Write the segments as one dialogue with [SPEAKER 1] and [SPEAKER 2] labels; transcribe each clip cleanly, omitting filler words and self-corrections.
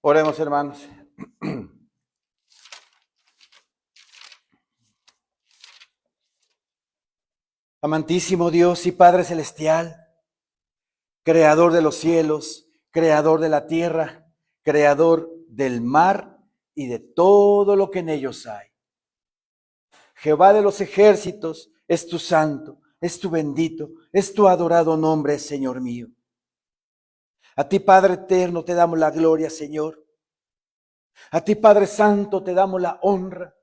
[SPEAKER 1] Oremos, hermanos. Amantísimo Dios y Padre Celestial, Creador de los cielos, Creador de la tierra, Creador del mar y de todo lo que en ellos hay. Jehová de los ejércitos, es tu santo, es tu bendito, es tu adorado nombre, Señor mío. A ti, Padre eterno, te damos la gloria, Señor. A ti, Padre santo, te damos la honra.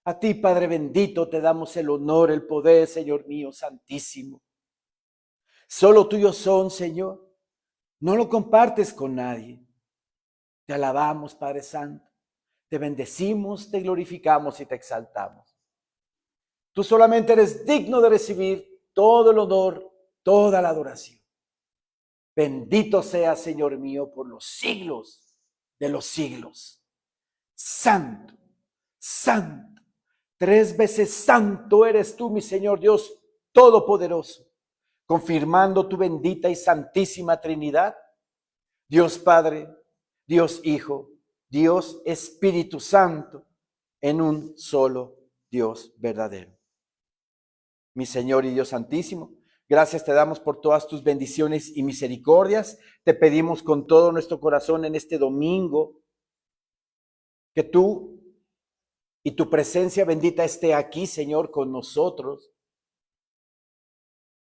[SPEAKER 1] A ti, Padre bendito, te damos el honor, el poder, Señor mío, santísimo. Solo tuyos son, Señor. No lo compartes con nadie. Te alabamos, Padre Santo. Te bendecimos, te glorificamos y te exaltamos. Tú solamente eres digno de recibir todo el honor, toda la adoración. Bendito sea, Señor mío, por los siglos de los siglos. Santo, santo, 3 veces santo eres tú, mi Señor Dios Todopoderoso, confirmando tu bendita y santísima Trinidad, Dios Padre, Dios Hijo, Dios Espíritu Santo, en un solo Dios verdadero. Mi Señor y Dios Santísimo, gracias te damos por todas tus bendiciones y misericordias. Te pedimos con todo nuestro corazón en este domingo que tú y tu presencia bendita esté aquí, Señor, con nosotros.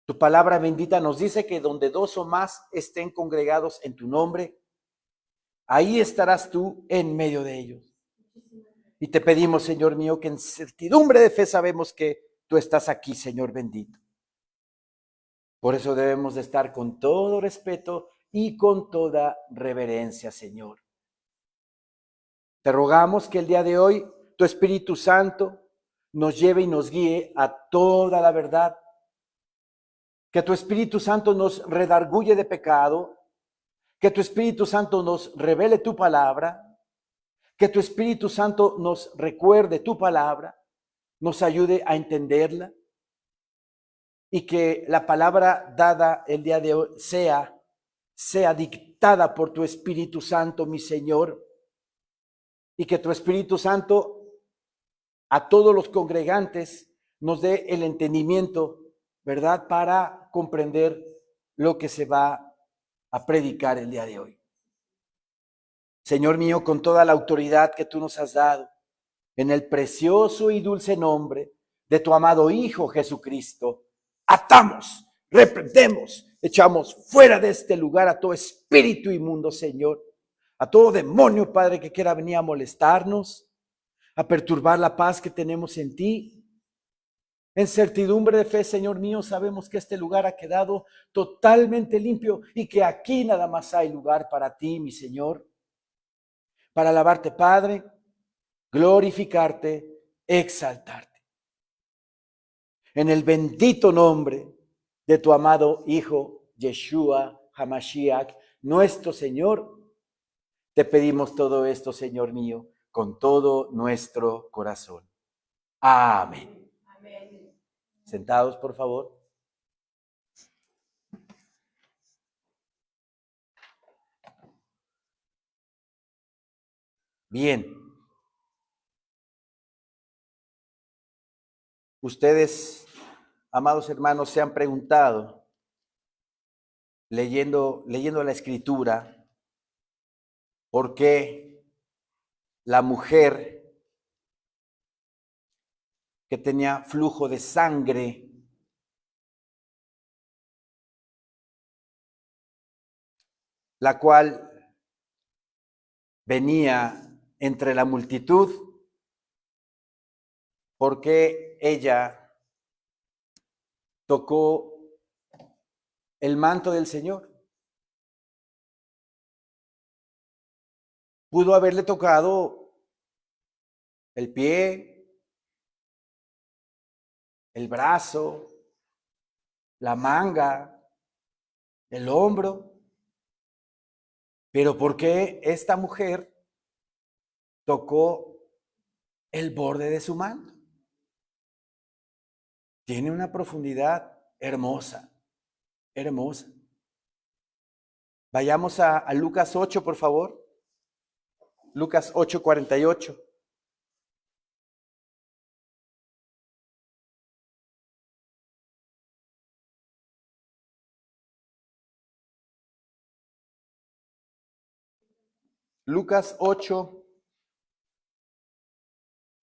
[SPEAKER 1] Tu palabra bendita nos dice que donde 2 o más estén congregados en tu nombre, ahí estarás tú en medio de ellos. Y te pedimos, Señor mío, que en certidumbre de fe sabemos que tú estás aquí, Señor bendito. Por eso debemos de estar con todo respeto y con toda reverencia, Señor. Te rogamos que el día de hoy tu Espíritu Santo nos lleve y nos guíe a toda la verdad. Que tu Espíritu Santo nos redarguye de pecado. Que tu Espíritu Santo nos revele tu palabra. Que tu Espíritu Santo nos recuerde tu palabra, nos ayude a entenderla y que la palabra dada el día de hoy sea dictada por tu Espíritu Santo, mi Señor, y que tu Espíritu Santo a todos los congregantes nos dé el entendimiento, ¿verdad?, para comprender lo que se va a predicar el día de hoy. Señor mío, con toda la autoridad que tú nos has dado, en el precioso y dulce nombre de tu amado Hijo Jesucristo, atamos, reprendemos, echamos fuera de este lugar a todo espíritu inmundo, Señor, a todo demonio, Padre, que quiera venir a molestarnos, a perturbar la paz que tenemos en ti. En certidumbre de fe, Señor mío, sabemos que este lugar ha quedado totalmente limpio y que aquí nada más hay lugar para ti, mi Señor, para alabarte, Padre, glorificarte, exaltarte. En el bendito nombre de tu amado Hijo, Yeshua HaMashiach, nuestro Señor, te pedimos todo esto, Señor mío, con todo nuestro corazón. Amén. Amén. Sentados, por favor. Bien. Ustedes, amados hermanos, se han preguntado, leyendo la Escritura, ¿por qué la mujer que tenía flujo de sangre la cual venía entre la multitud, porque ella tocó el manto del Señor? Pudo haberle tocado el pie, el brazo, la manga, el hombro, pero ¿por qué esta mujer tocó el borde de su manto? Tiene una profundidad hermosa, hermosa. Vayamos a Lucas 8, por favor. Lucas 8:48. Lucas 8,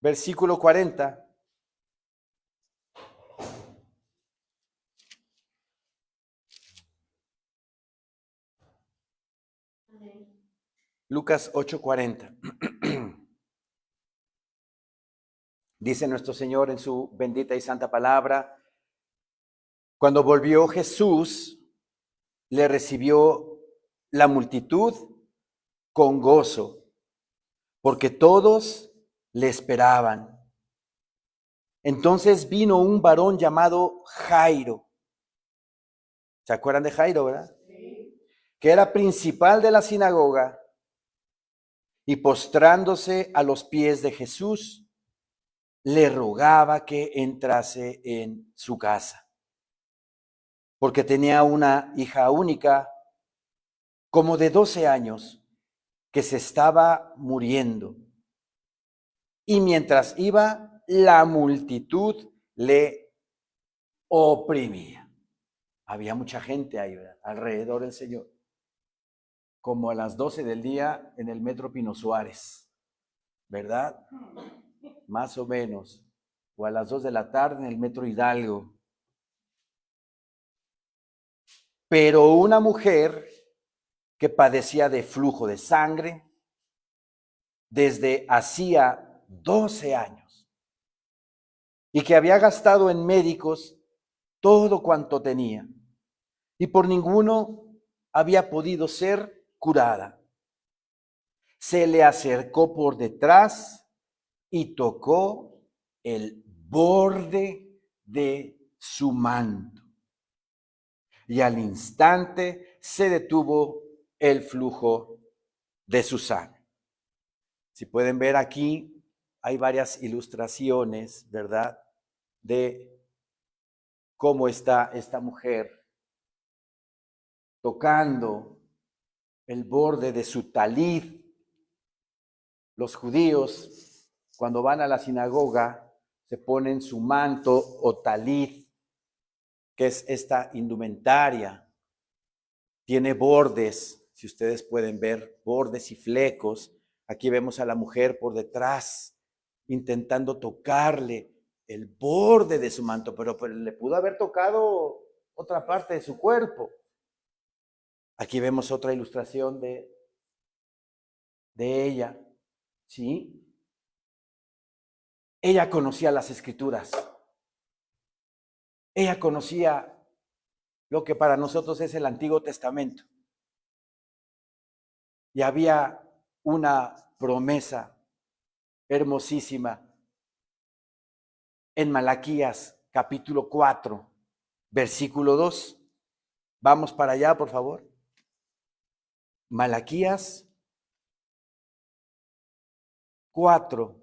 [SPEAKER 1] versículo 40. Lucas 8:40. Dice nuestro Señor en su bendita y santa palabra: cuando volvió Jesús, le recibió la multitud con gozo, porque todos le esperaban. Entonces vino un varón llamado Jairo. ¿Se acuerdan de Jairo, verdad? Sí. Que era principal de la sinagoga, y postrándose a los pies de Jesús, le rogaba que entrase en su casa, porque tenía una hija única, como de 12 años, que se estaba muriendo. Y mientras iba, la multitud le oprimía. Había mucha gente ahí, ¿verdad?, alrededor del Señor. Como a las 12 del día en el Metro Pino Suárez, ¿verdad? Más o menos. O a las 2 de la tarde en el Metro Hidalgo. Pero una mujer que padecía de flujo de sangre desde hacía 12 años y que había gastado en médicos todo cuanto tenía y por ninguno había podido ser curada, se le acercó por detrás y tocó el borde de su manto. Y al instante se detuvo el flujo de su sangre. Si pueden ver aquí, hay varias ilustraciones, ¿verdad?, de cómo está esta mujer tocando el borde de su talid. Los judíos, cuando van a la sinagoga, se ponen su manto o talid, que es esta indumentaria. Tiene bordes, si ustedes pueden ver, bordes y flecos. Aquí vemos a la mujer por detrás, intentando tocarle el borde de su manto, pero le pudo haber tocado otra parte de su cuerpo. Aquí vemos otra ilustración de ella, ¿sí? Ella conocía las Escrituras. Ella conocía lo que para nosotros es el Antiguo Testamento. Y había una promesa hermosísima en Malaquías capítulo 4, versículo 2. Vamos para allá, por favor. Malaquías 4.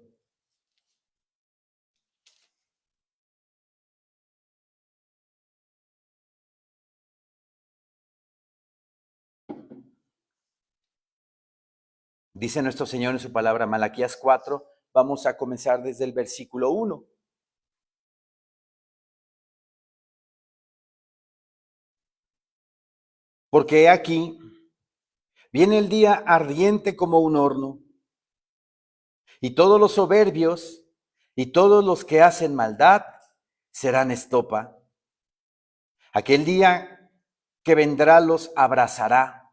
[SPEAKER 1] Dice nuestro Señor en su palabra, Malaquías 4, vamos a comenzar desde el versículo 1. Porque aquí viene el día ardiente como un horno, y todos los soberbios y todos los que hacen maldad serán estopa. Aquel día que vendrá los abrazará,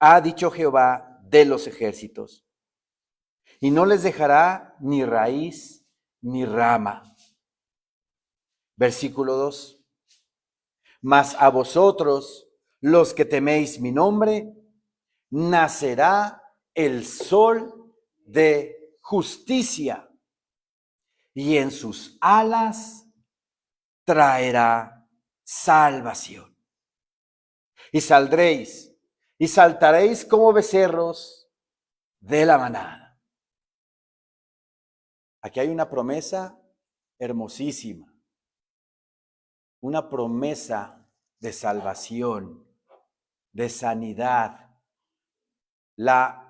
[SPEAKER 1] ha dicho Jehová de los ejércitos, y no les dejará ni raíz ni rama. Versículo 2. Mas a vosotros, los que teméis mi nombre, nacerá el sol de justicia, y en sus alas traerá salvación. Y saldréis y saltaréis como becerros de la manada. Aquí hay una promesa hermosísima, una promesa de salvación, de sanidad. La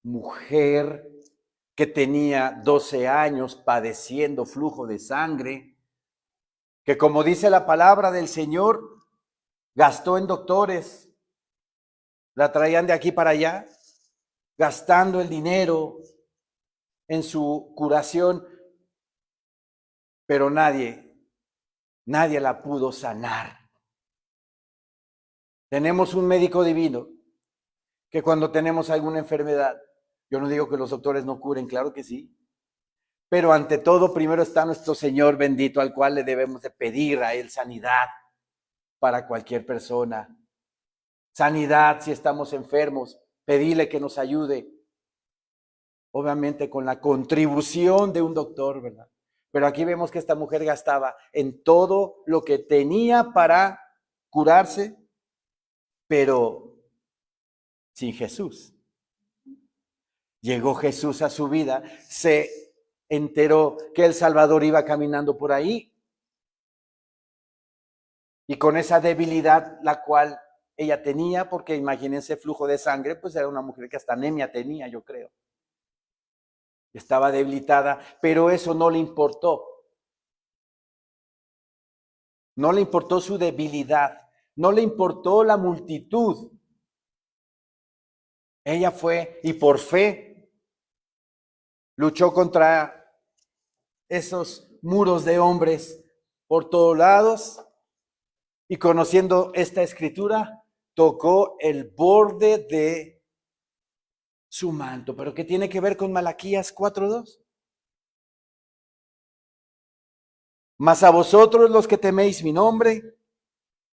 [SPEAKER 1] mujer que tenía 12 años padeciendo flujo de sangre, que como dice la palabra del Señor, gastó en doctores, la traían de aquí para allá, gastando el dinero en su curación, pero nadie la pudo sanar. Tenemos un médico divino que cuando tenemos alguna enfermedad, yo no digo que los doctores no curen, claro que sí, pero ante todo primero está nuestro Señor bendito, al cual le debemos de pedir a Él sanidad para cualquier persona. Sanidad si estamos enfermos, pedirle que nos ayude, obviamente con la contribución de un doctor, ¿verdad? Pero aquí vemos que esta mujer gastaba en todo lo que tenía para curarse, pero sin Jesús. Llegó Jesús a su vida, se enteró que el Salvador iba caminando por ahí, y con esa debilidad la cual ella tenía, porque imagínense flujo de sangre, pues era una mujer que hasta anemia tenía, yo creo. Estaba debilitada, pero eso no le importó. No le importó su debilidad, no le importó la multitud. Ella fue y por fe luchó contra esos muros de hombres por todos lados y conociendo esta escritura, tocó el borde de su manto. ¿Pero qué tiene que ver con Malaquías 4:2? Mas a vosotros los que teméis mi nombre,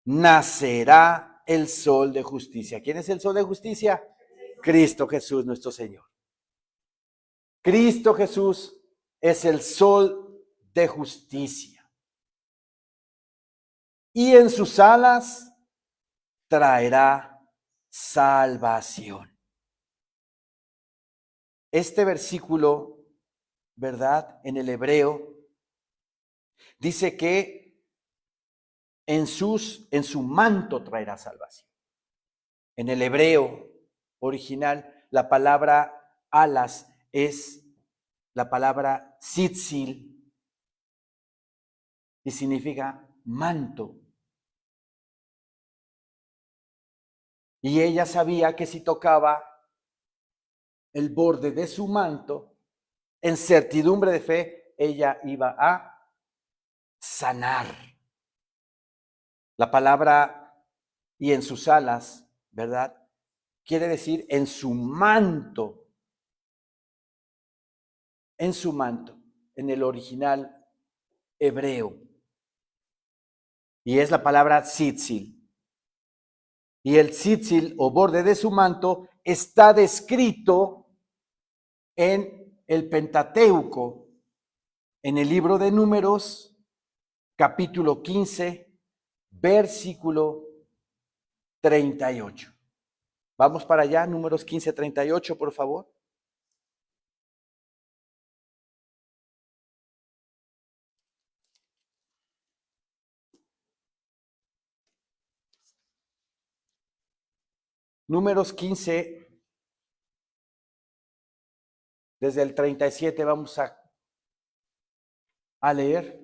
[SPEAKER 1] nacerá el sol de justicia. ¿Quién es el sol de justicia? Cristo Jesús, nuestro Señor. Cristo Jesús es el sol de justicia. Y en sus alas traerá salvación. Este versículo, ¿verdad? En el hebreo, dice que en su manto traerá salvación. En el hebreo original, la palabra alas es la palabra tzitzil y significa manto. Y ella sabía que si tocaba el borde de su manto, en certidumbre de fe, ella iba a sanar. La palabra y en sus alas, ¿verdad? Quiere decir en su manto. En su manto, en el original hebreo. Y es la palabra tzitzil. Y el tzitzil o borde de su manto está descrito en el Pentateuco, en el libro de Números, capítulo 15, versículo 38. Vamos para allá, Números 15, 38, por favor. Números 15, desde el 37 vamos a leer.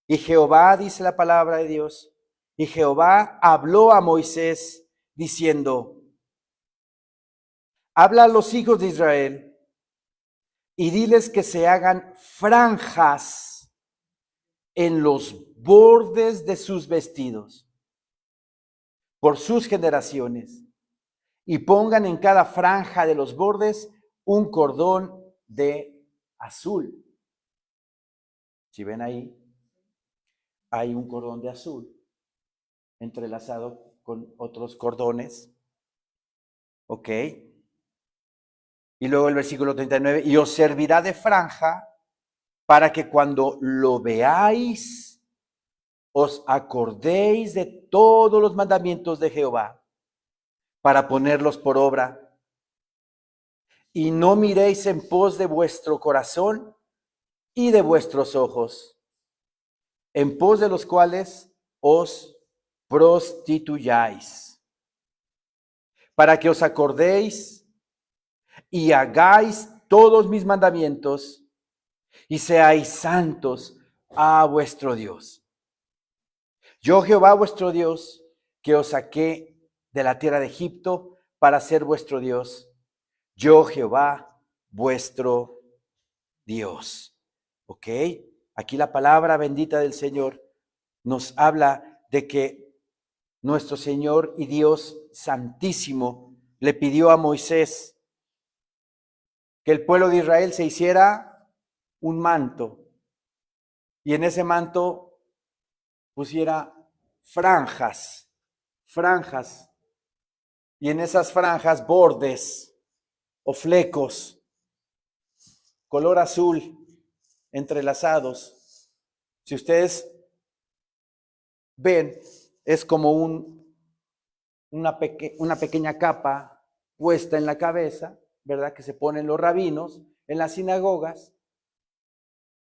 [SPEAKER 1] Y Jehová, dice la palabra de Dios, y Jehová habló a Moisés diciendo, habla a los hijos de Israel y diles que se hagan franjas en los bordes de sus vestidos por sus generaciones y pongan en cada franja de los bordes un cordón de azul. Si ven ahí, hay un cordón de azul entrelazado con otros cordones. ¿Ok? Y luego el versículo 39, y os servirá de franja para que cuando lo veáis, os acordéis de todos los mandamientos de Jehová, para ponerlos por obra. Y no miréis en pos de vuestro corazón y de vuestros ojos, en pos de los cuales os prostituyáis, para que os acordéis y hagáis todos mis mandamientos y seáis santos a vuestro Dios. Yo, Jehová vuestro Dios, que os saqué de la tierra de Egipto para ser vuestro Dios. Yo, Jehová vuestro Dios. ¿Ok? Aquí la palabra bendita del Señor nos habla de que nuestro Señor y Dios Santísimo le pidió a Moisés que el pueblo de Israel se hiciera un manto y en ese manto pusiera franjas y en esas franjas bordes o flecos color azul entrelazados. Si ustedes ven, es como una pequeña capa puesta en la cabeza, ¿verdad? Que se ponen los rabinos en las sinagogas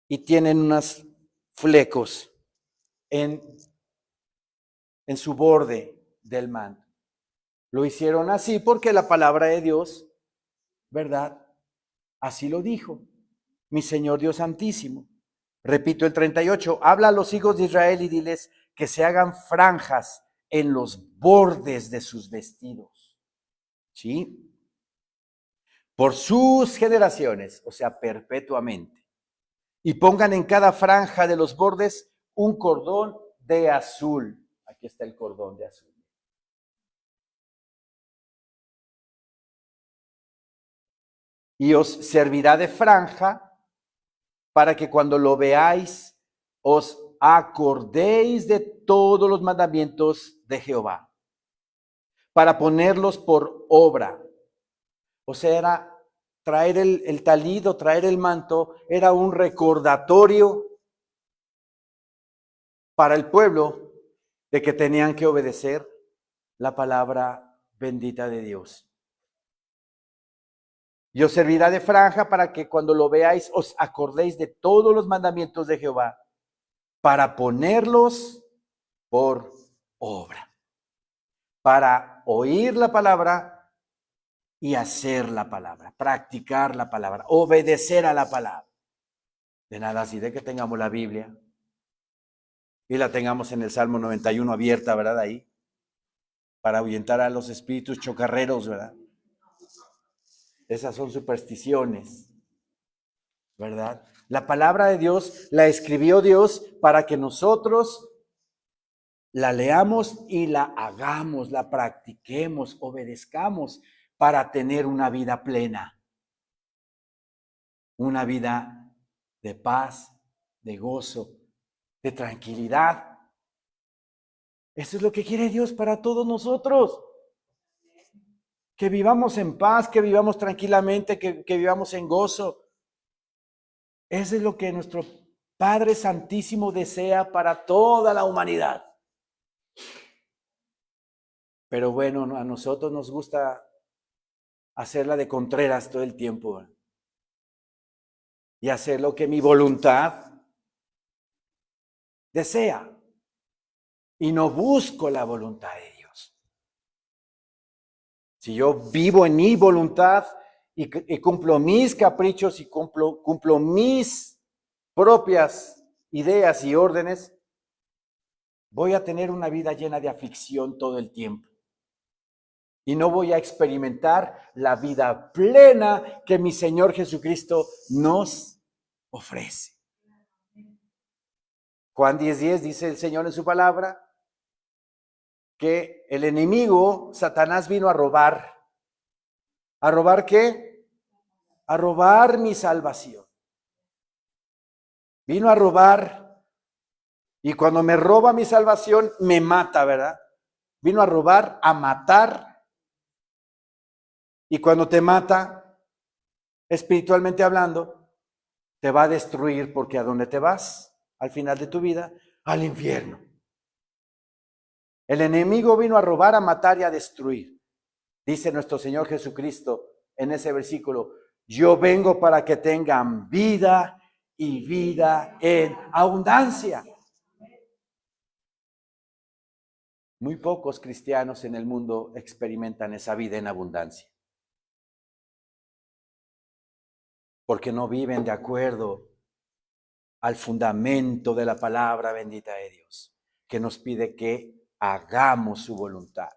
[SPEAKER 1] y tienen unos flecos en su borde del manto. Lo hicieron así porque la palabra de Dios, ¿verdad? Así lo dijo mi Señor Dios Santísimo. Repito el 38, habla a los hijos de Israel y diles que se hagan franjas en los bordes de sus vestidos. ¿Sí? Por sus generaciones, o sea, perpetuamente. Y pongan en cada franja de los bordes un cordón de azul. Aquí está el cordón de azul. Y os servirá de franja para que cuando lo veáis os acordéis de todos los mandamientos de Jehová, para ponerlos por obra. O sea, era traer el talid, traer el manto, era un recordatorio para el pueblo de que tenían que obedecer la palabra bendita de Dios. Y os servirá de franja para que cuando lo veáis os acordéis de todos los mandamientos de Jehová, para ponerlos por obra, para oír la palabra y hacer la palabra, practicar la palabra, obedecer a la palabra. De nada sirve que tengamos la Biblia y la tengamos en el Salmo 91 abierta, ¿verdad? Ahí, para ahuyentar a los espíritus chocarreros, ¿verdad? Esas son supersticiones, ¿verdad? La palabra de Dios la escribió Dios para que nosotros la leamos y la hagamos, la practiquemos, obedezcamos para tener una vida plena, una vida de paz, de gozo, de tranquilidad. Eso es lo que quiere Dios para todos nosotros. Que vivamos en paz, que vivamos tranquilamente, que vivamos en gozo. Eso es lo que nuestro Padre Santísimo desea para toda la humanidad. Pero bueno, a nosotros nos gusta hacerla de contreras todo el tiempo. Y hacer lo que mi voluntad desea. Y no busco la voluntad de Dios. Si yo vivo en mi voluntad y cumplo mis caprichos y cumplo mis propias ideas y órdenes, voy a tener una vida llena de aflicción todo el tiempo. Y no voy a experimentar la vida plena que mi Señor Jesucristo nos ofrece. Juan 10:10 dice el Señor en su palabra que el enemigo, Satanás, vino a robar. ¿A robar qué? A robar mi salvación. Vino a robar y cuando me roba mi salvación me mata, ¿verdad? Vino a robar, a matar. Y cuando te mata, espiritualmente hablando, te va a destruir porque ¿a dónde te vas? Al final de tu vida, al infierno. El enemigo vino a robar, a matar y a destruir. Dice nuestro Señor Jesucristo en ese versículo, yo vengo para que tengan vida y vida en abundancia. Muy pocos cristianos en el mundo experimentan esa vida en abundancia, porque no viven de acuerdo al fundamento de la palabra bendita de Dios, que nos pide que hagamos su voluntad.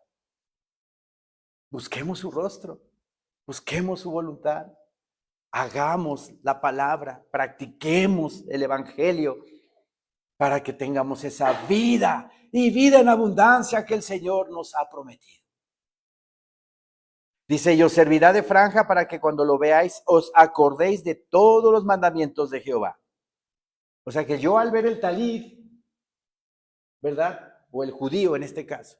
[SPEAKER 1] Busquemos su rostro, busquemos su voluntad, hagamos la palabra, practiquemos el evangelio para que tengamos esa vida y vida en abundancia que el Señor nos ha prometido. Dice, y os servirá de franja para que cuando lo veáis os acordéis de todos los mandamientos de Jehová. O sea que yo al ver el talid, ¿verdad? O el judío en este caso,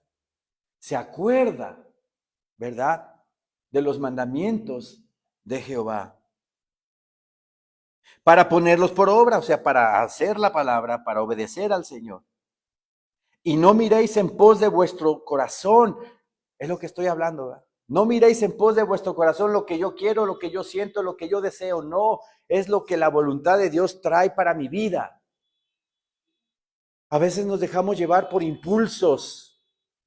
[SPEAKER 1] se acuerda, ¿verdad? De los mandamientos de Jehová. Para ponerlos por obra, o sea, para hacer la palabra, para obedecer al Señor. Y no miréis en pos de vuestro corazón, es lo que estoy hablando, ¿verdad? No miréis en pos de vuestro corazón lo que yo quiero, lo que yo siento, lo que yo deseo. No, es lo que la voluntad de Dios trae para mi vida. A veces nos dejamos llevar por impulsos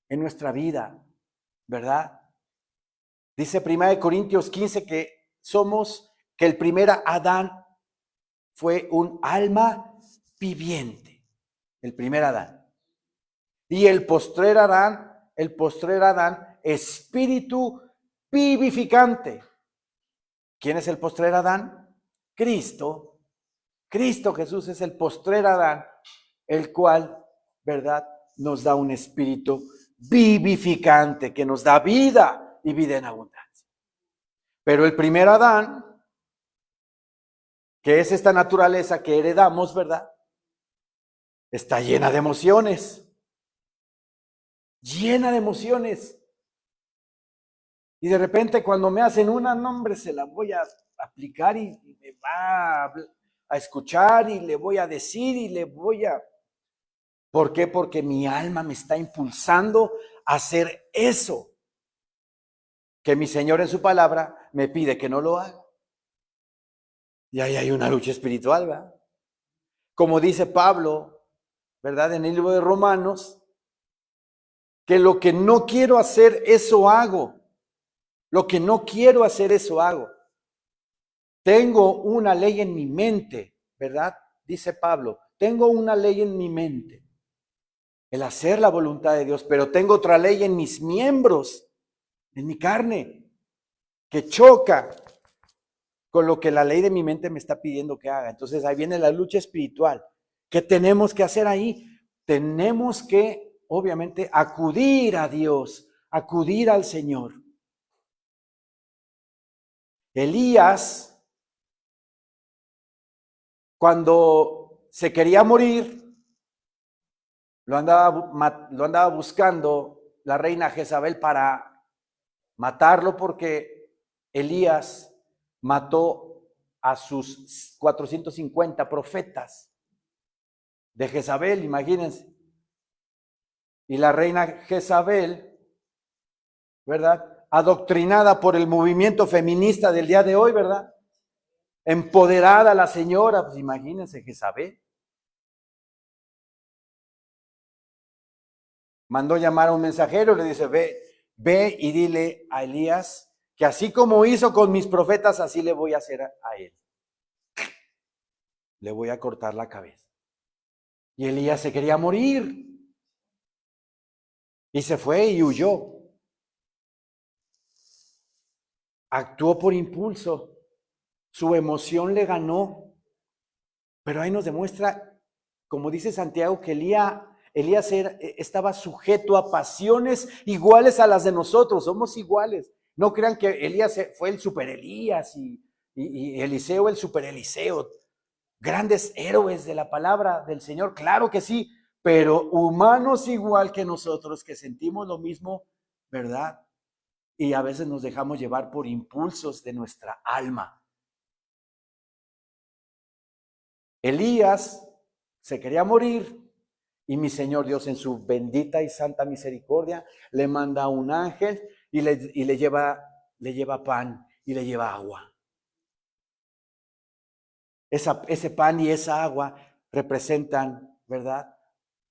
[SPEAKER 1] en nuestra vida, ¿verdad? Dice 1 Corintios 15 que el primer Adán fue un alma viviente, el primer Adán. Y el postrer Adán, espíritu vivificante. ¿Quién es el postrer Adán? Cristo. Cristo Jesús es el postrer Adán, el cual, ¿verdad?, nos da un espíritu vivificante que nos da vida y vida en abundancia. Pero el primer Adán, que es esta naturaleza que heredamos, ¿verdad?, está llena de emociones. Llena de emociones. Y de repente cuando me hacen una, nombre, se la voy a aplicar y me va a escuchar y le voy a decir y le voy a... ¿Por qué? Porque mi alma me está impulsando a hacer eso que mi Señor en su palabra me pide que no lo haga. Y ahí hay una lucha espiritual, ¿verdad? Como dice Pablo, ¿verdad? En el libro de Romanos, que lo que no quiero hacer, eso hago. Lo que no quiero hacer, eso hago. Tengo una ley en mi mente, ¿verdad? Dice Pablo, tengo una ley en mi mente, el hacer la voluntad de Dios, pero tengo otra ley en mis miembros, en mi carne, que choca con lo que la ley de mi mente me está pidiendo que haga. Entonces ahí viene la lucha espiritual. ¿Qué tenemos que hacer ahí? Tenemos que, obviamente, acudir a Dios, acudir al Señor. Elías, cuando se quería morir, lo andaba buscando la reina Jezabel para matarlo porque Elías mató a sus 450 profetas de Jezabel, imagínense. Y la reina Jezabel, ¿verdad?, adoctrinada por el movimiento feminista del día de hoy, ¿verdad?, empoderada la señora, pues imagínense Jezabel. Mandó llamar a un mensajero, le dice, ve y dile a Elías que así como hizo con mis profetas, así le voy a hacer a él. Le voy a cortar la cabeza. Y Elías se quería morir. Y se fue y huyó. Actuó por impulso. Su emoción le ganó. Pero ahí nos demuestra, como dice Santiago, que Elías estaba sujeto a pasiones iguales a las de nosotros. Somos iguales. No crean que Elías fue el super Elías y Eliseo el super Eliseo. Grandes héroes de la palabra del Señor, claro que sí, pero humanos igual que nosotros, que sentimos lo mismo, ¿verdad? Y a veces nos dejamos llevar por impulsos de nuestra alma. Elías se quería morir y mi Señor Dios en su bendita y santa misericordia le manda un ángel y le lleva pan y le lleva agua. Ese pan y esa agua representan, ¿verdad?,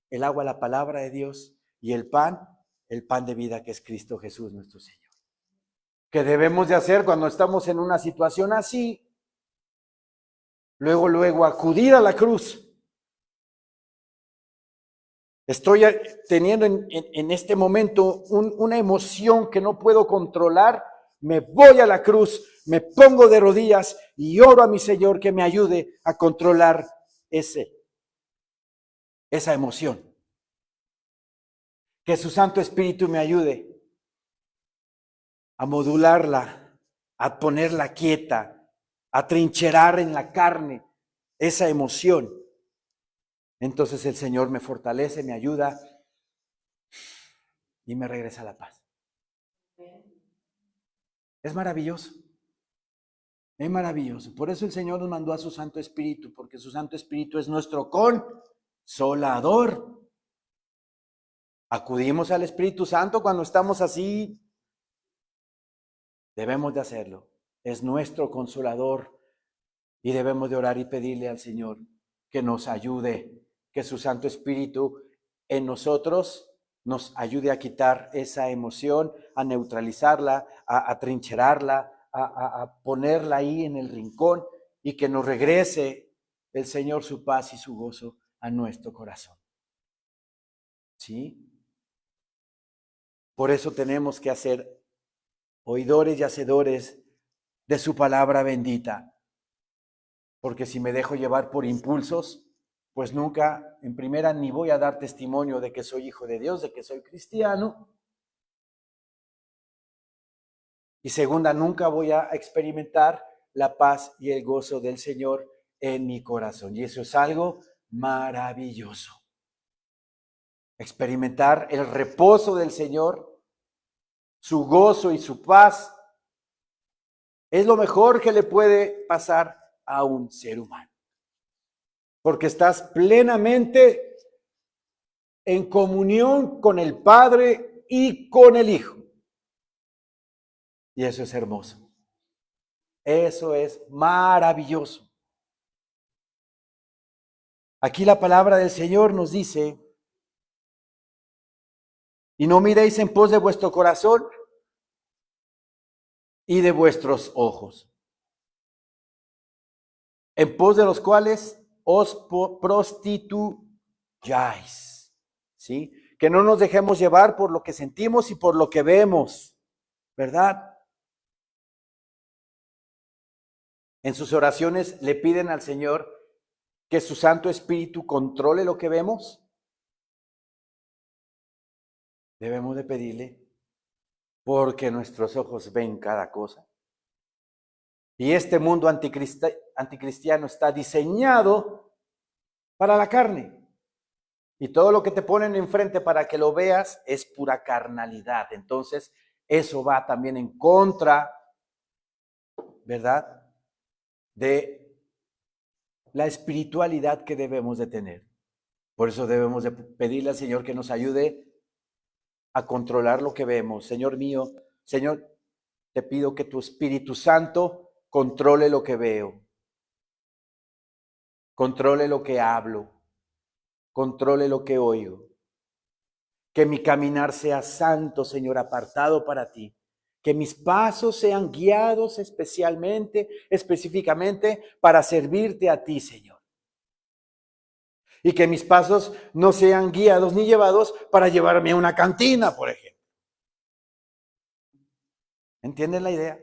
[SPEAKER 1] el agua, la palabra de Dios, y el pan el pan de vida que es Cristo Jesús nuestro Señor. ¿Qué debemos de hacer cuando estamos en una situación así? Luego acudir a la cruz. Estoy teniendo en este momento una emoción que no puedo controlar. Me voy a la cruz, me pongo de rodillas y oro a mi Señor que me ayude a controlar esa emoción. Que su Santo Espíritu me ayude a modularla, a ponerla quieta, a trincherar en la carne esa emoción. Entonces el Señor me fortalece, me ayuda y me regresa la paz. Es maravilloso. Es maravilloso. Por eso el Señor nos mandó a su Santo Espíritu, porque su Santo Espíritu es nuestro consolador. Acudimos al Espíritu Santo cuando estamos así. Debemos de hacerlo. Es nuestro consolador y debemos de orar y pedirle al Señor que nos ayude, que su Santo Espíritu en nosotros nos ayude a quitar esa emoción, a neutralizarla, a trincherarla, a ponerla ahí en el rincón y que nos regrese el Señor su paz y su gozo a nuestro corazón. ¿Sí? Por eso tenemos que hacer oidores y hacedores de su palabra bendita. Porque si me dejo llevar por impulsos, pues nunca, en primera, ni voy a dar testimonio de que soy hijo de Dios, de que soy cristiano. Y segunda, nunca voy a experimentar la paz y el gozo del Señor en mi corazón. Y eso es algo maravilloso. Experimentar el reposo del Señor, su gozo y su paz, es lo mejor que le puede pasar a un ser humano. Porque estás plenamente en comunión con el Padre y con el Hijo. Y eso es hermoso. Eso es maravilloso. Aquí la palabra del Señor nos dice, y no miréis en pos de vuestro corazón y de vuestros ojos, en pos de los cuales os prostituyáis. ¿Sí? Que no nos dejemos llevar por lo que sentimos y por lo que vemos, ¿verdad? En sus oraciones le piden al Señor que su Santo Espíritu controle lo que vemos. Debemos de pedirle porque nuestros ojos ven cada cosa. Y este mundo anticristiano está diseñado para la carne. Y todo lo que te ponen enfrente para que lo veas es pura carnalidad. Entonces, eso va también en contra, ¿verdad?, de la espiritualidad que debemos de tener. Por eso debemos de pedirle al Señor que nos ayude a controlar lo que vemos. Señor mío, Señor, te pido que tu Espíritu Santo controle lo que veo, controle lo que hablo, controle lo que oigo. Que mi caminar sea santo, Señor, apartado para ti. Que mis pasos sean guiados específicamente para servirte a ti, Señor. Y que mis pasos no sean guiados ni llevados para llevarme a una cantina, por ejemplo. ¿Entienden la idea?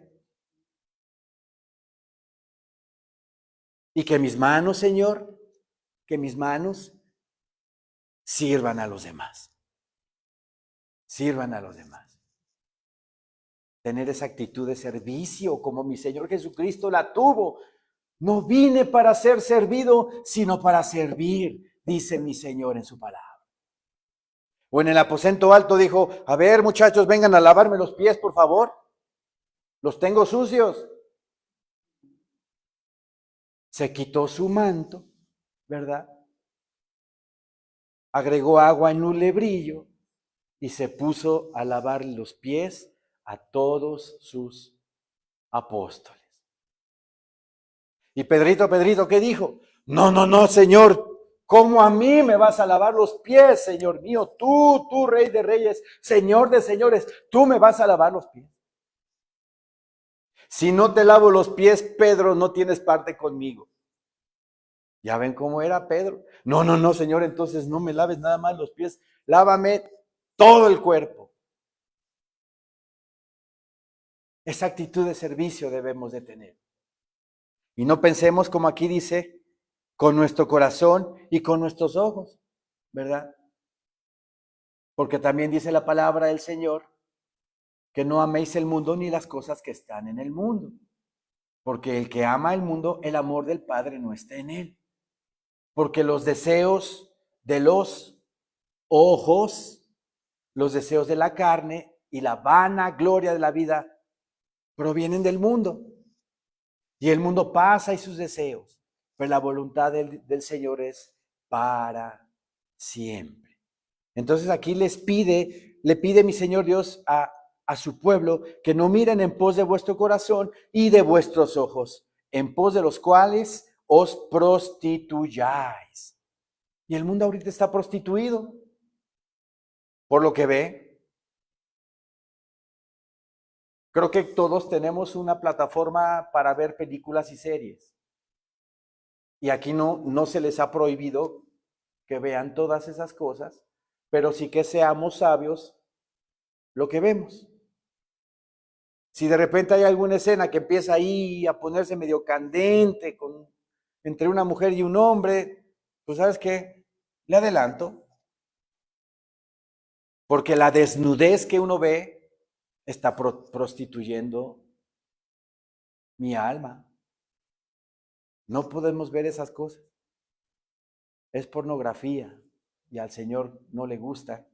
[SPEAKER 1] Y que mis manos, Señor, que mis manos sirvan a los demás. Sirvan a los demás. Tener esa actitud de servicio como mi Señor Jesucristo la tuvo. No vine para ser servido, sino para servir, dice mi Señor en su palabra. O en el aposento alto dijo, a ver muchachos, vengan a lavarme los pies, por favor. Los tengo sucios. Se quitó su manto, ¿verdad? Agregó agua en un lebrillo y se puso a lavar los pies a todos sus apóstoles. Y Pedrito, ¿qué dijo? No, Señor, Como a mí me vas a lavar los pies, Señor mío. Tú, Rey de Reyes, Señor de Señores, tú me vas a lavar los pies. Si no te lavo los pies, Pedro, no tienes parte conmigo. ¿Ya ven cómo era Pedro? No, Señor, entonces no me laves nada más los pies, lávame todo el cuerpo. Esa actitud de servicio debemos de tener. Y no pensemos, como aquí dice, con nuestro corazón y con nuestros ojos, ¿verdad? Porque también dice la palabra del Señor que no améis el mundo ni las cosas que están en el mundo. Porque el que ama el mundo, el amor del Padre no está en él. Porque los deseos de los ojos, los deseos de la carne y la vana gloria de la vida provienen del mundo. Y el mundo pasa y sus deseos, pero la voluntad del Señor es para siempre. Entonces aquí le pide mi Señor Dios a su pueblo que no miren en pos de vuestro corazón y de vuestros ojos, en pos de los cuales os prostituyáis. Y el mundo ahorita está prostituido por lo que ve. Creo que todos tenemos una plataforma para ver películas y series. Y aquí no se les ha prohibido que vean todas esas cosas, pero sí que seamos sabios lo que vemos. Si de repente hay alguna escena que empieza ahí a ponerse medio candente entre una mujer y un hombre, pues ¿sabes qué? Le adelanto. Porque la desnudez que uno ve está prostituyendo mi alma. No podemos ver esas cosas. Es pornografía y al Señor no le gusta,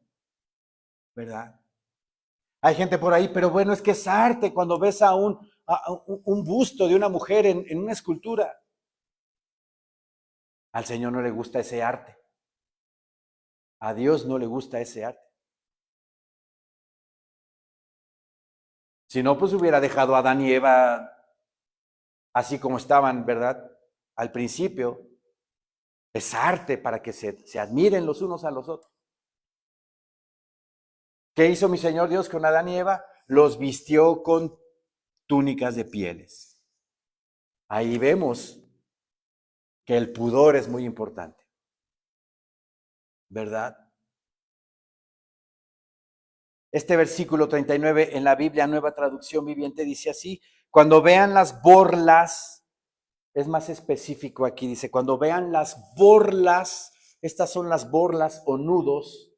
[SPEAKER 1] ¿verdad? Hay gente por ahí, pero bueno, es que es arte cuando ves a un busto de una mujer en una escultura. Al Señor no le gusta ese arte. A Dios no le gusta ese arte. Si no, pues hubiera dejado a Adán y Eva así como estaban, ¿verdad? Al principio. Es arte para que se admiren los unos a los otros. ¿Qué hizo mi Señor Dios con Adán y Eva? Los vistió con túnicas de pieles. Ahí vemos que el pudor es muy importante, ¿verdad? Este versículo 39 en la Biblia Nueva Traducción Viviente dice así: cuando vean las borlas, es más específico aquí, dice, cuando vean las borlas, estas son las borlas o nudos,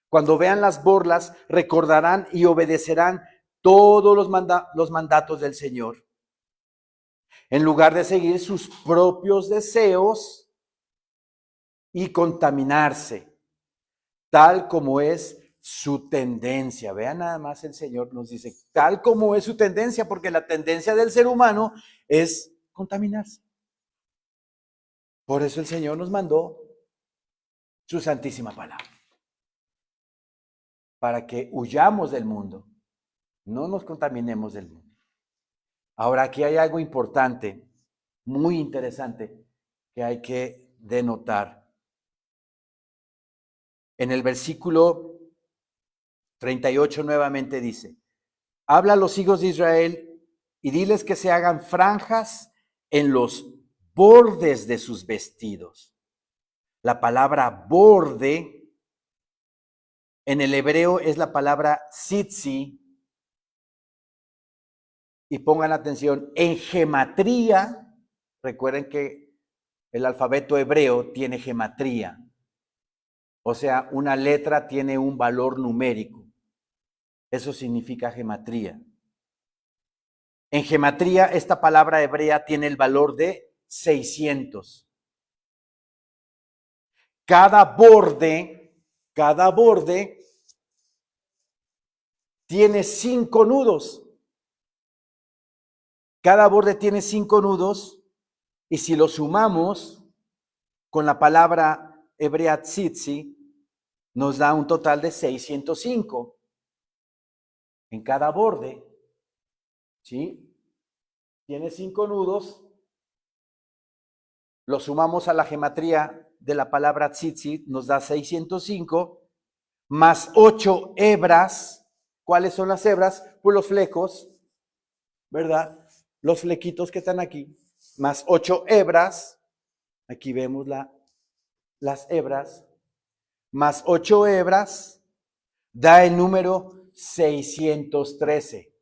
[SPEAKER 1] cuando vean las borlas, recordarán y obedecerán todos los mandatos del Señor. En lugar de seguir sus propios deseos y contaminarse, tal como es su tendencia. Vean nada más, el Señor nos dice, tal como es su tendencia, porque la tendencia del ser humano es contaminarse. Por eso el Señor nos mandó su santísima palabra, para que huyamos del mundo, no nos contaminemos del mundo. Ahora, aquí hay algo importante, muy interesante, que hay que denotar. En el versículo 38 nuevamente dice, habla a los hijos de Israel y diles que se hagan franjas en los bordes de sus vestidos. La palabra borde en el hebreo es la palabra tzitzi. Y pongan atención, en gematría, recuerden que el alfabeto hebreo tiene gematría. O sea, una letra tiene un valor numérico. Eso significa gematría. En gematría, esta palabra hebrea tiene el valor de 600. Cada borde tiene 5 nudos. Cada borde tiene 5 nudos y si lo sumamos con la palabra hebrea tzitzi, nos da un total de 605 en cada borde, ¿sí? Tiene 5 nudos, lo sumamos a la gematría de la palabra tzitzit nos da 605, más 8 hebras. ¿Cuáles son las hebras? Pues los flecos, ¿verdad? Los flequitos que están aquí, más 8 hebras. Aquí vemos las hebras, más 8 hebras, da el número 613.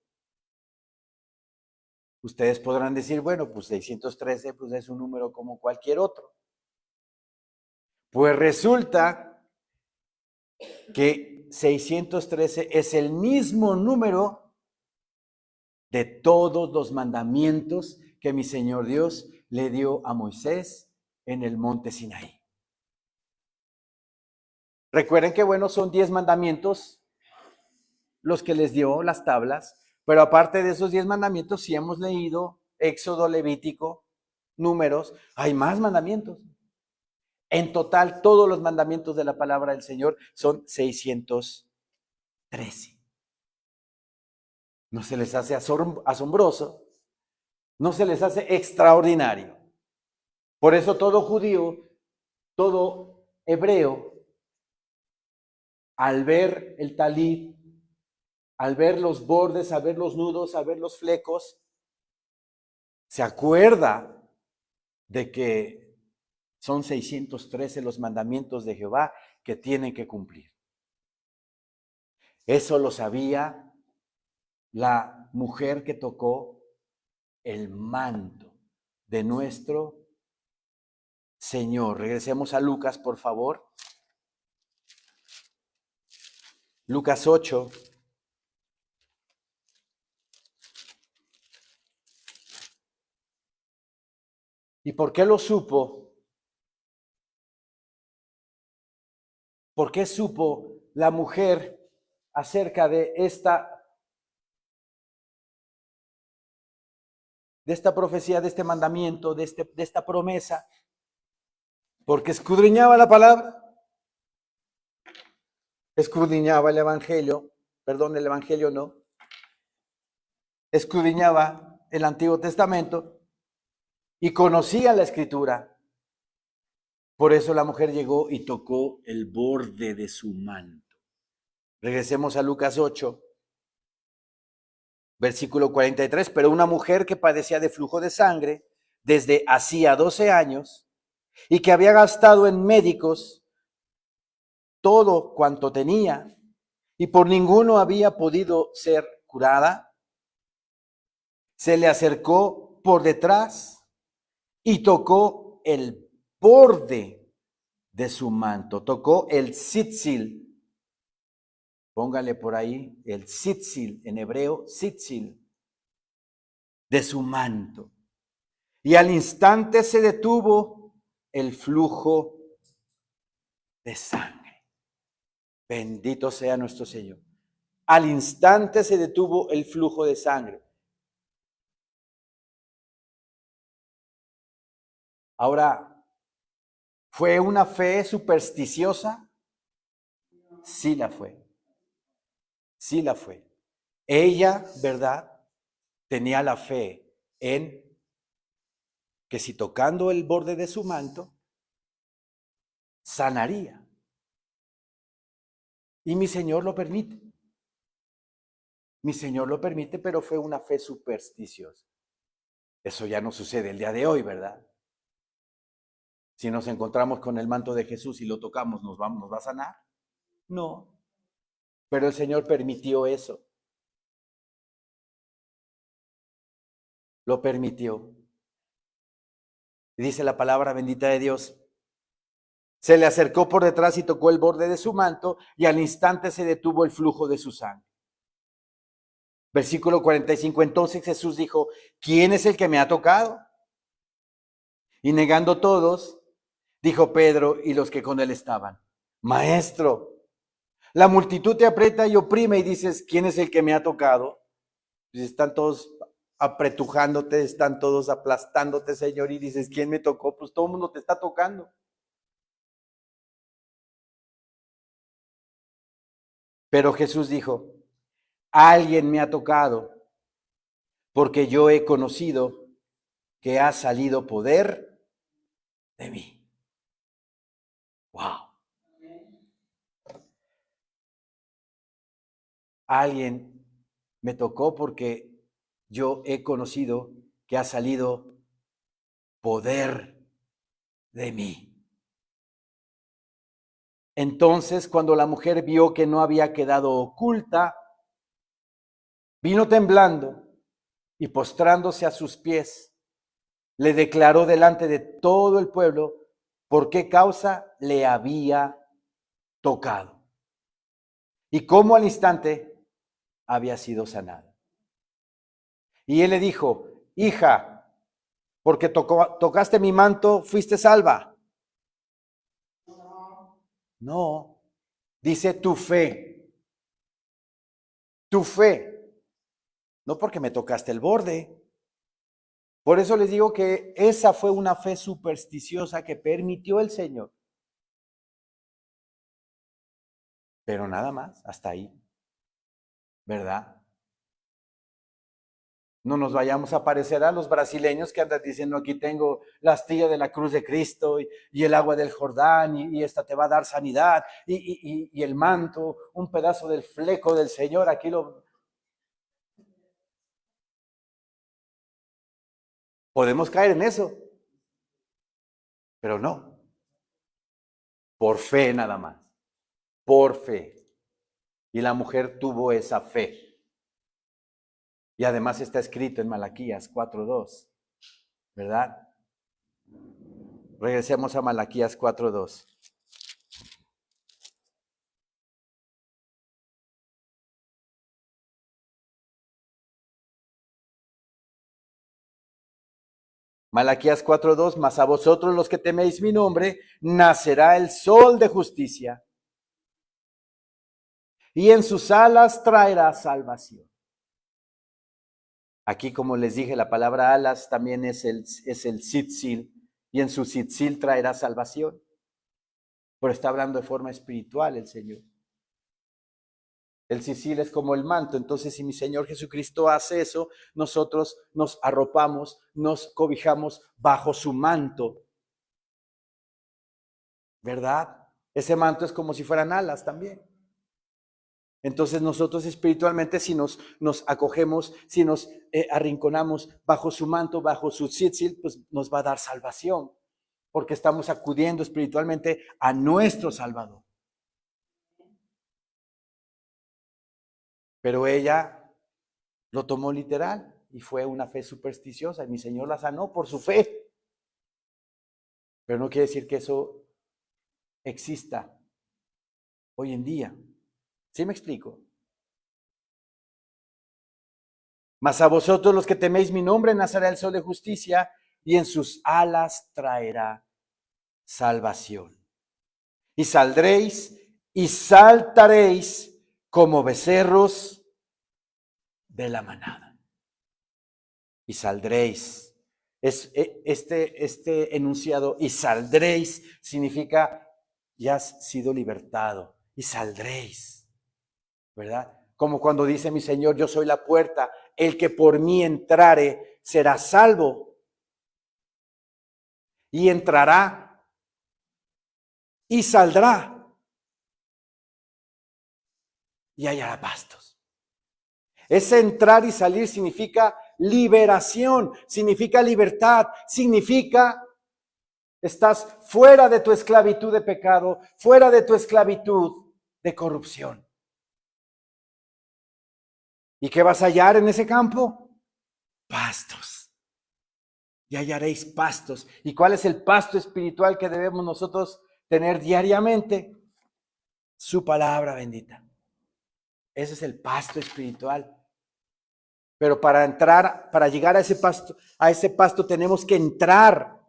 [SPEAKER 1] Ustedes podrán decir, bueno, pues 613 pues es un número como cualquier otro. Pues resulta que 613 es el mismo número de todos los mandamientos que mi Señor Dios le dio a Moisés en el monte Sinaí. Recuerden que, bueno, son 10 mandamientos los que les dio las tablas, pero aparte de esos 10 mandamientos, si hemos leído Éxodo, Levítico, Números, hay más mandamientos. En total, todos los mandamientos de la palabra del Señor son 613. ¿No se les hace asombroso? ¿No se les hace extraordinario? Por eso todo judío, todo hebreo, al ver el talit, al ver los bordes, al ver los nudos, al ver los flecos, se acuerda de que son 613 los mandamientos de Jehová que tienen que cumplir. Eso lo sabía la mujer que tocó el manto de nuestro Señor. Regresemos a Lucas, por favor. Lucas 8. ¿Y por qué lo supo? ¿Por qué supo la mujer acerca de esta profecía, de este mandamiento, de esta promesa? Porque escudriñaba la palabra, escudriñaba el evangelio no, escudriñaba el Antiguo Testamento y conocía la escritura. Por eso la mujer llegó y tocó el borde de su manto. Regresemos a Lucas 8, versículo 43. Pero una mujer que padecía de flujo de sangre desde hacía 12 años y que había gastado en médicos todo cuanto tenía y por ninguno había podido ser curada, se le acercó por detrás y tocó el borde de su manto, tocó el tzitzil. Póngale por ahí el tzitzil, en hebreo, tzitzil, de su manto. Y al instante se detuvo el flujo de sangre. Bendito sea nuestro Señor. Al instante se detuvo el flujo de sangre. Ahora, ¿fue una fe supersticiosa? Sí la fue. Sí la fue. Ella, ¿verdad? Tenía la fe en que si tocando el borde de su manto, sanaría. Y mi Señor lo permite. Mi Señor lo permite, pero fue una fe supersticiosa. Eso ya no sucede el día de hoy, ¿verdad? Si nos encontramos con el manto de Jesús y lo tocamos, ¿nos va a sanar? No. Pero el Señor permitió eso. Lo permitió. Y dice la palabra bendita de Dios. Se le acercó por detrás y tocó el borde de su manto y al instante se detuvo el flujo de su sangre. Versículo 45. Entonces Jesús dijo, ¿quién es el que me ha tocado? Y negando todos, dijo Pedro y los que con él estaban, Maestro, la multitud te aprieta y oprime y dices, ¿quién es el que me ha tocado? Pues están todos apretujándote, están todos aplastándote, Señor, y dices, ¿quién me tocó? Pues todo el mundo te está tocando. Pero Jesús dijo, alguien me ha tocado, porque yo he conocido que ha salido poder de mí. alguien me tocó porque yo he conocido que ha salido poder de mí. Entonces, cuando la mujer vio que no había quedado oculta, vino temblando y postrándose a sus pies, le declaró delante de todo el pueblo por qué causa le había tocado y cómo al instante había sido sanada. Y él le dijo: hija, porque tocaste mi manto, fuiste salva. No, dice tu fe, no porque me tocaste el borde. Por eso les digo que esa fue una fe supersticiosa que permitió el Señor. Pero nada más, hasta ahí, ¿verdad? No nos vayamos a parecer a los brasileños que andan diciendo: aquí tengo la astilla de la cruz de Cristo y el agua del Jordán y esta te va a dar sanidad y el manto, un pedazo del fleco del Señor, aquí lo... Podemos caer en eso, pero no, por fe nada más, por fe. Y la mujer tuvo esa fe. Y además está escrito en Malaquías 4:2, ¿verdad? Regresemos a Malaquías 4:2. Malaquías 4:2, mas a vosotros los que teméis mi nombre, nacerá el sol de justicia, y en sus alas traerá salvación. Aquí, como les dije, la palabra alas también es el tzitzil, y en su tzitzil traerá salvación. Pero está hablando de forma espiritual el Señor. El tzitzil es como el manto. Entonces, si mi Señor Jesucristo hace eso, nosotros nos arropamos, nos cobijamos bajo su manto, ¿verdad? Ese manto es como si fueran alas también. Entonces nosotros espiritualmente, si nos acogemos, si nos arrinconamos bajo su manto, bajo su tzitzil, pues nos va a dar salvación, porque estamos acudiendo espiritualmente a nuestro Salvador. Pero ella lo tomó literal y fue una fe supersticiosa, y mi Señor la sanó por su fe. Pero no quiere decir que eso exista hoy en día. ¿Sí me explico? Mas a vosotros los que teméis mi nombre, nacerá el sol de justicia, y en sus alas traerá salvación. Y saldréis y saltaréis como becerros de la manada. Y saldréis. Este enunciado, y saldréis, significa ya has sido libertado. Y saldréis, ¿verdad? Como cuando dice mi Señor: yo soy la puerta, el que por mí entrare será salvo. Y entrará y saldrá y hallará pastos. Ese entrar y salir significa liberación, significa libertad, significa estás fuera de tu esclavitud de pecado, fuera de tu esclavitud de corrupción. ¿Y qué vas a hallar en ese campo? Pastos. Y hallaréis pastos. ¿Y cuál es el pasto espiritual que debemos nosotros tener diariamente? Su palabra bendita. Ese es el pasto espiritual. Pero para llegar a ese pasto tenemos que entrar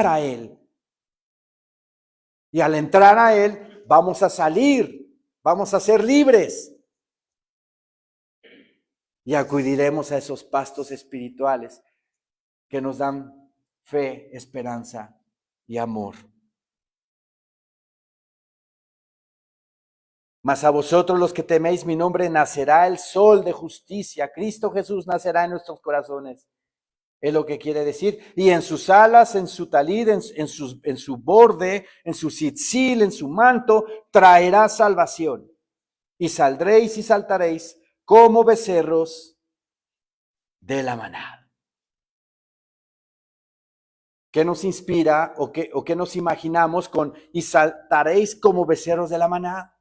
[SPEAKER 1] a él. Y al entrar a él, vamos a salir, vamos a ser libres. Y acudiremos a esos pastos espirituales que nos dan fe, esperanza y amor. Mas a vosotros los que teméis mi nombre, nacerá el sol de justicia. Cristo Jesús nacerá en nuestros corazones. Es lo que quiere decir. Y en sus alas, en su talid, en su borde, en su tzitzil, en su manto, traerá salvación. y saldréis y saltaréis como becerros de la manada. ¿Qué nos inspira o qué nos imaginamos con y saltaréis como becerros de la manada?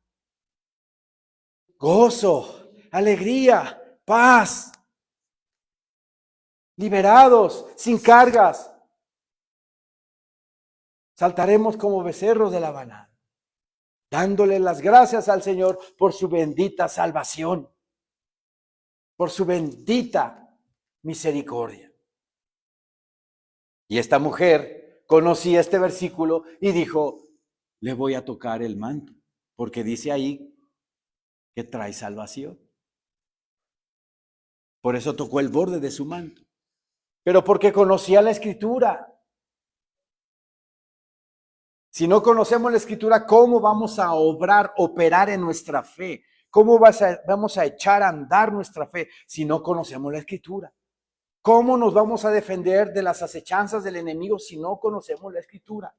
[SPEAKER 1] Gozo, alegría, paz, liberados, sin cargas. Saltaremos como becerros de la manada, dándole las gracias al Señor por su bendita salvación, por su bendita misericordia. Y esta mujer conocía este versículo y dijo, le voy a tocar el manto, porque dice ahí que trae salvación. Por eso tocó el borde de su manto, pero porque conocía la Escritura. Si no conocemos la Escritura, ¿cómo vamos a operar en nuestra fe? ¿Cómo vamos a echar a andar nuestra fe si no conocemos la Escritura? ¿Cómo nos vamos a defender de las acechanzas del enemigo si no conocemos la Escritura?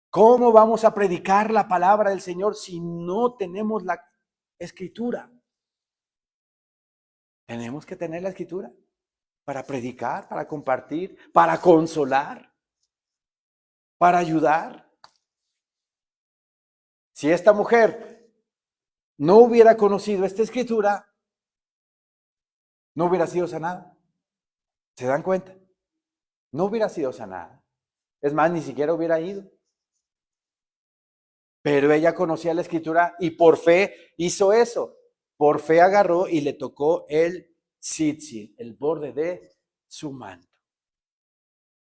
[SPEAKER 1] ¿Cómo vamos a predicar la palabra del Señor si no tenemos la Escritura? Tenemos que tener la Escritura para predicar, para compartir, para consolar, para ayudar. Si esta mujer no hubiera conocido esta Escritura, no hubiera sido sanada. ¿Se dan cuenta? No hubiera sido sanada. Es más, ni siquiera hubiera ido. Pero ella conocía la Escritura y por fe hizo eso. Por fe agarró y le tocó el tzitzi, el borde de su manto.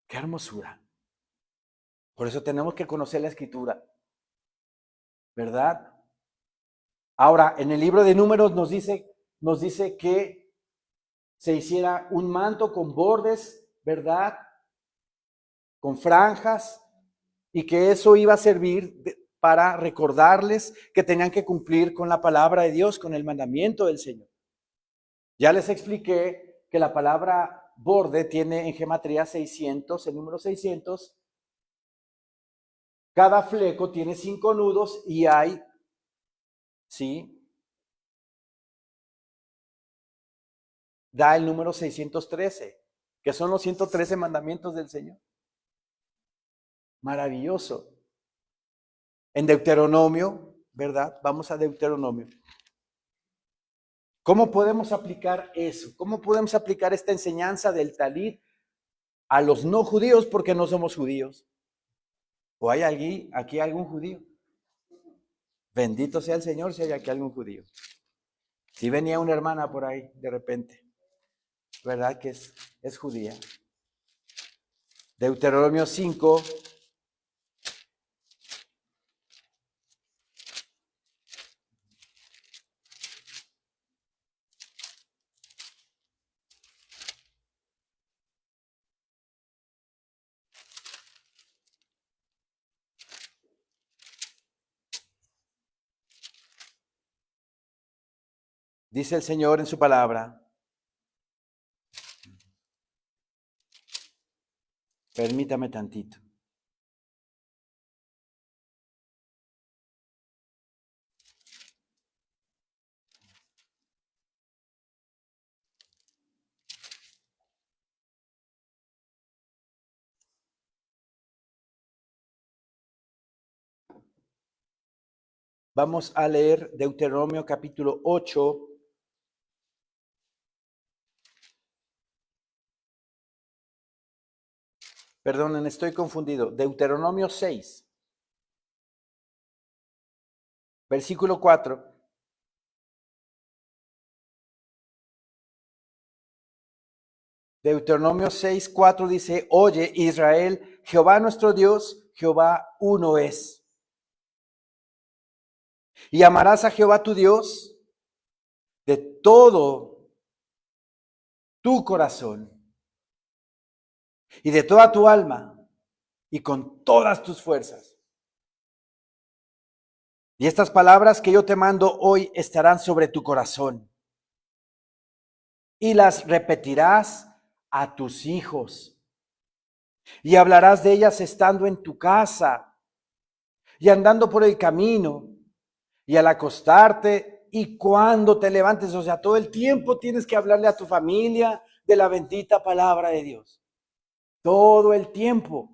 [SPEAKER 1] ¡Qué hermosura! Por eso tenemos que conocer la Escritura, ¿verdad? Ahora, en el libro de Números nos dice que se hiciera un manto con bordes, ¿verdad? Con franjas, y que eso iba a servir para recordarles que tenían que cumplir con la palabra de Dios, con el mandamiento del Señor. Ya les expliqué que la palabra borde tiene en gematría 600, el número 600. Cada fleco tiene 5 nudos y hay, ¿sí? Da el número 613, que son los 113 mandamientos del Señor. Maravilloso. En Deuteronomio, ¿verdad? Vamos a Deuteronomio. ¿Cómo podemos aplicar eso? ¿Cómo podemos aplicar esta enseñanza del talit a los no judíos porque no somos judíos? ¿O hay aquí algún judío? Bendito sea el Señor si hay aquí algún judío. Si venía una hermana por ahí de repente, ¿verdad? Que es judía. Deuteronomio 5. Dice el Señor en su palabra. Permítame tantito. Vamos a leer Deuteronomio capítulo 8. Perdonen, estoy confundido. Deuteronomio 6, versículo 4. Deuteronomio 6, 4 dice, oye Israel, Jehová nuestro Dios, Jehová uno es. Y amarás a Jehová tu Dios de todo tu corazón y de toda tu alma y con todas tus fuerzas. Y estas palabras que yo te mando hoy estarán sobre tu corazón y las repetirás a tus hijos y hablarás de ellas estando en tu casa y andando por el camino y al acostarte y cuando te levantes. O sea, todo el tiempo tienes que hablarle a tu familia de la bendita palabra de Dios. Todo el tiempo.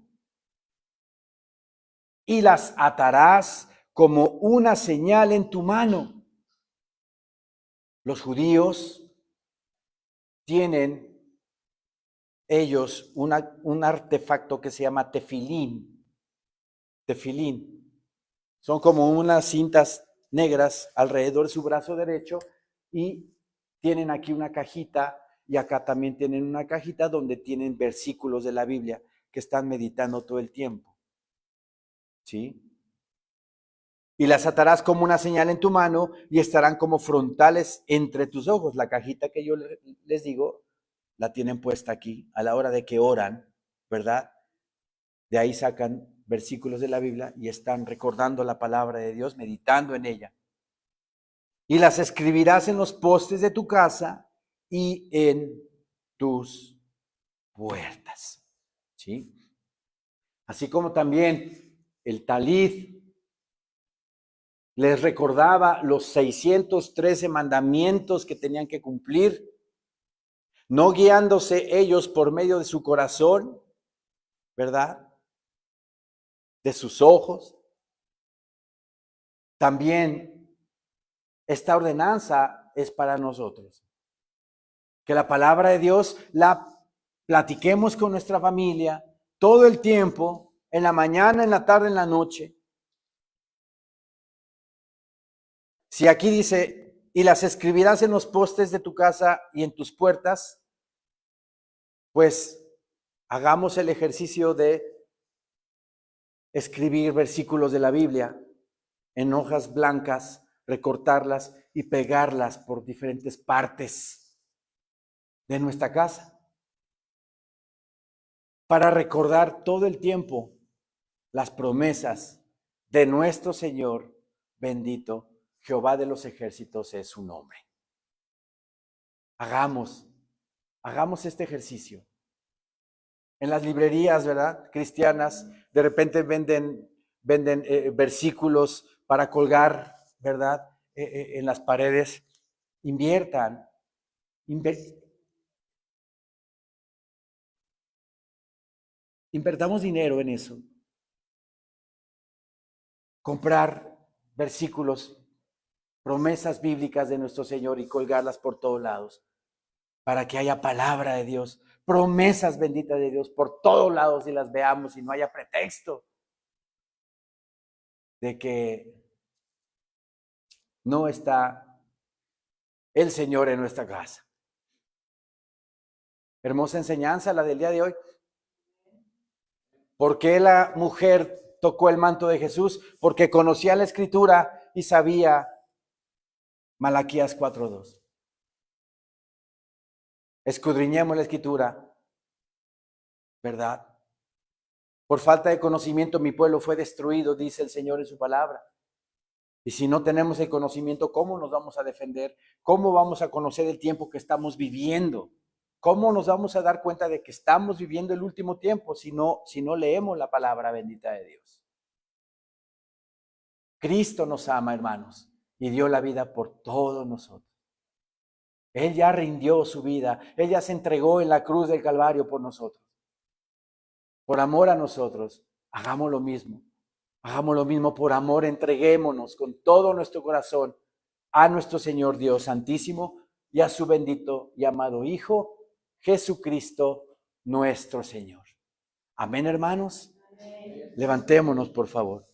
[SPEAKER 1] Y las atarás como una señal en tu mano. Los judíos tienen ellos un artefacto que se llama tefilín. Tefilín. Son como unas cintas negras alrededor de su brazo derecho y tienen aquí una cajita y acá también tienen una cajita donde tienen versículos de la Biblia que están meditando todo el tiempo. ¿Sí? Y las atarás como una señal en tu mano y estarán como frontales entre tus ojos. La cajita que yo les digo, la tienen puesta aquí a la hora de que oran, ¿verdad? De ahí sacan versículos de la Biblia y están recordando la palabra de Dios, meditando en ella. Y las escribirás en los postes de tu casa y en tus puertas. ¿Sí? Así como también el talit les recordaba los 613 mandamientos que tenían que cumplir, no guiándose ellos por medio de su corazón, ¿verdad? De sus ojos. También esta ordenanza es para nosotros. Que la palabra de Dios la platiquemos con nuestra familia todo el tiempo, en la mañana, en la tarde, en la noche. Si aquí dice, y las escribirás en los postes de tu casa y en tus puertas, pues hagamos el ejercicio de escribir versículos de la Biblia en hojas blancas, recortarlas y pegarlas por diferentes partes de nuestra casa, para recordar todo el tiempo las promesas de nuestro Señor bendito. Jehová de los ejércitos es su nombre. Hagamos este ejercicio. En las librerías, ¿verdad? Cristianas, de repente venden versículos para colgar, ¿verdad? En las paredes. Invertamos dinero en eso. Comprar versículos, promesas bíblicas de nuestro Señor y colgarlas por todos lados, para que haya palabra de Dios, promesas benditas de Dios por todos lados y las veamos y no haya pretexto de que no está el Señor en nuestra casa. Hermosa enseñanza la del día de hoy. ¿Por qué la mujer tocó el manto de Jesús? Porque conocía la Escritura y sabía Malaquías 4:2. Escudriñemos la Escritura, ¿verdad? Por falta de conocimiento mi pueblo fue destruido, dice el Señor en su palabra. Y si no tenemos el conocimiento, ¿cómo nos vamos a defender? ¿Cómo vamos a conocer el tiempo que estamos viviendo? ¿Cómo nos vamos a dar cuenta de que estamos viviendo el último tiempo si no leemos la palabra bendita de Dios? Cristo nos ama, hermanos, y dio la vida por todos nosotros. Él ya rindió su vida. Él ya se entregó en la cruz del Calvario por nosotros. Por amor a nosotros, hagamos lo mismo. Hagamos lo mismo por amor, entreguémonos con todo nuestro corazón a nuestro Señor Dios Santísimo y a su bendito y amado Hijo, Jesucristo, nuestro Señor. Amén, hermanos. Amén. Levantémonos, por favor.